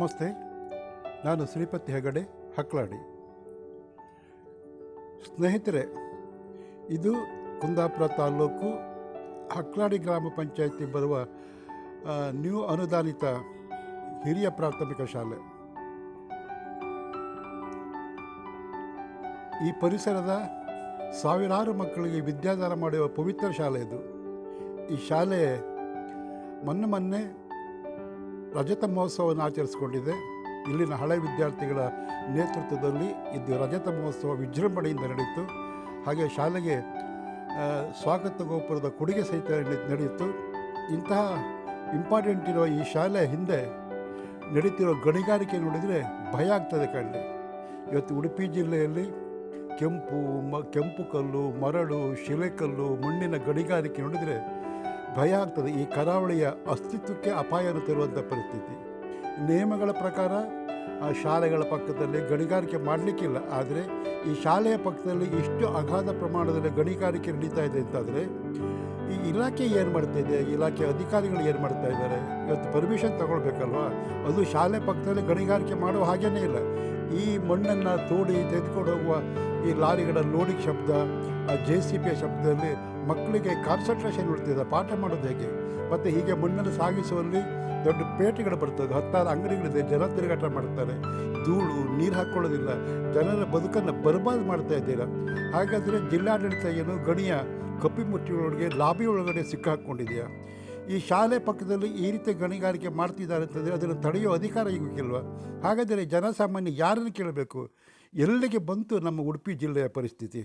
ನಮಸ್ತೆ, ನಾನು ಶ್ರೀಪತಿ ಹೆಗಡೆ, ಹಕ್ಲಾಡಿ. ಸ್ನೇಹಿತರೆ, ಇದು ಕುಂದಾಪುರ ತಾಲ್ಲೂಕು ಹಕ್ಲಾಡಿ ಗ್ರಾಮ ಪಂಚಾಯಿತಿ ಬರುವ ನ್ಯೂ ಅನುದಾನಿತ ಹಿರಿಯ ಪ್ರಾಥಮಿಕ ಶಾಲೆ. ಈ ಪರಿಸರದ ಸಾವಿರಾರು ಮಕ್ಕಳಿಗೆ ವಿದ್ಯಾದಾನ ಮಾಡುವ ಪವಿತ್ರ ಶಾಲೆ ಇದು. ಈ ಶಾಲೆ ಮೊನ್ನೆ ರಜತ ಮಹೋತ್ಸವವನ್ನು ಆಚರಿಸಿಕೊಂಡಿದೆ. ಇಲ್ಲಿನ ಹಳೆ ವಿದ್ಯಾರ್ಥಿಗಳ ನೇತೃತ್ವದಲ್ಲಿ ಇದು ರಜತ ಮಹೋತ್ಸವ ವಿಜೃಂಭಣೆಯಿಂದ ನಡೆಯಿತು. ಹಾಗೆ ಶಾಲೆಗೆ ಸ್ವಾಗತ ಗೋಪುರದ ಕೊಡುಗೆ ಸಹಿತ ನಡೆಯಿತು. ಇಂತಹ ಇಂಪಾರ್ಟೆಂಟ್ ಇರುವ ಈ ಶಾಲೆ ಹಿಂದೆ ನಡೀತಿರೋ ಗಣಿಗಾರಿಕೆ ನೋಡಿದರೆ ಭಯ ಆಗ್ತದೆ ಕಣ್ಣೆ. ಇವತ್ತು ಉಡುಪಿ ಜಿಲ್ಲೆಯಲ್ಲಿ ಕೆಂಪು ಕಲ್ಲು, ಮರಳು, ಶಿಲೆಕಲ್ಲು, ಮಣ್ಣಿನ ಗಣಿಗಾರಿಕೆ ನೋಡಿದರೆ ಭಯ ಆಗ್ತದೆ. ಈ ಕರಾವಳಿಯ ಅಸ್ತಿತ್ವಕ್ಕೆ ಅಪಾಯವನ್ನು ತರುವಂಥ ಪರಿಸ್ಥಿತಿ. ನಿಯಮಗಳ ಪ್ರಕಾರ ಆ ಶಾಲೆಗಳ ಪಕ್ಕದಲ್ಲಿ ಗಣಿಗಾರಿಕೆ ಮಾಡಲಿಕ್ಕಿಲ್ಲ. ಆದರೆ ಈ ಶಾಲೆಯ ಪಕ್ಕದಲ್ಲಿ ಇಷ್ಟು ಅಗಾಧ ಪ್ರಮಾಣದಲ್ಲಿ ಗಣಿಗಾರಿಕೆ ನಡೀತಾ ಇದೆ ಅಂತಾದರೆ ಈ ಇಲಾಖೆ ಏನು ಮಾಡ್ತಾಯಿದೆ, ಇಲಾಖೆ ಅಧಿಕಾರಿಗಳು ಏನು ಮಾಡ್ತಾ ಇದ್ದಾರೆ? ಇವತ್ತು ಪರ್ಮಿಷನ್ ತಗೊಳ್ಬೇಕಲ್ವ? ಅದು ಶಾಲೆ ಪಕ್ಕದಲ್ಲಿ ಗಣಿಗಾರಿಕೆ ಮಾಡೋ ಹಾಗೇ ಇಲ್ಲ. ಈ ಮಣ್ಣನ್ನು ತೋಡಿ ತೆಗೆದುಕೊಂಡು ಹೋಗುವ ಈ ಲಾರಿಗಳ ಲೋಡಿಂಗ್ ಶಬ್ದ, ಆ JCB ಶಬ್ದದಲ್ಲಿ ಮಕ್ಕಳಿಗೆ ಕಾನ್ಸಂಟ್ರೇಷನ್ ಇಡ್ತಿದೆ. ಪಾಠ ಮಾಡೋದು ಹೇಗೆ? ಮತ್ತು ಹೀಗೆ ಮಣ್ಣನ್ನು ಸಾಗಿಸುವಲ್ಲಿ ದೊಡ್ಡ ಪೇಟೆಗಳು ಬರ್ತದೆ, 10 ಅಂಗಡಿಗಳಿದೆ, ಜನ ತಿರುಗಾಟ ಮಾಡ್ತಾರೆ, ಧೂಳು, ನೀರು ಹಾಕ್ಕೊಳ್ಳೋದಿಲ್ಲ, ಜನರ ಬದುಕನ್ನು ಬರ್ಬಾದ್ ಮಾಡ್ತಾ ಇದ್ದೀರಾ. ಹಾಗಾದರೆ ಜಿಲ್ಲಾಡಳಿತ ಏನು ಗಣಿಯ ಕಪ್ಪಿಮುಚ್ಚಿಗಳೊಳಗೆ ಲಾಬಿ ಒಳಗಡೆ ಸಿಕ್ಕಾಕ್ಕೊಂಡಿದೆಯಾ? ಈ ಶಾಲೆ ಪಕ್ಕದಲ್ಲಿ ಈ ರೀತಿ ಗಣಿಗಾರಿಕೆ ಮಾಡ್ತಿದ್ದಾರೆ ಅಂತಂದರೆ ಅದನ್ನು ತಡೆಯೋ ಅಧಿಕಾರ ಈಗಿಲ್ವ? ಹಾಗಾದರೆ ಜನಸಾಮಾನ್ಯ ಯಾರನ್ನು ಕೇಳಬೇಕು? ಎಲ್ಲಿಗೆ ಬಂತು ನಮ್ಮ ಉಡುಪಿ ಜಿಲ್ಲೆಯ ಪರಿಸ್ಥಿತಿ?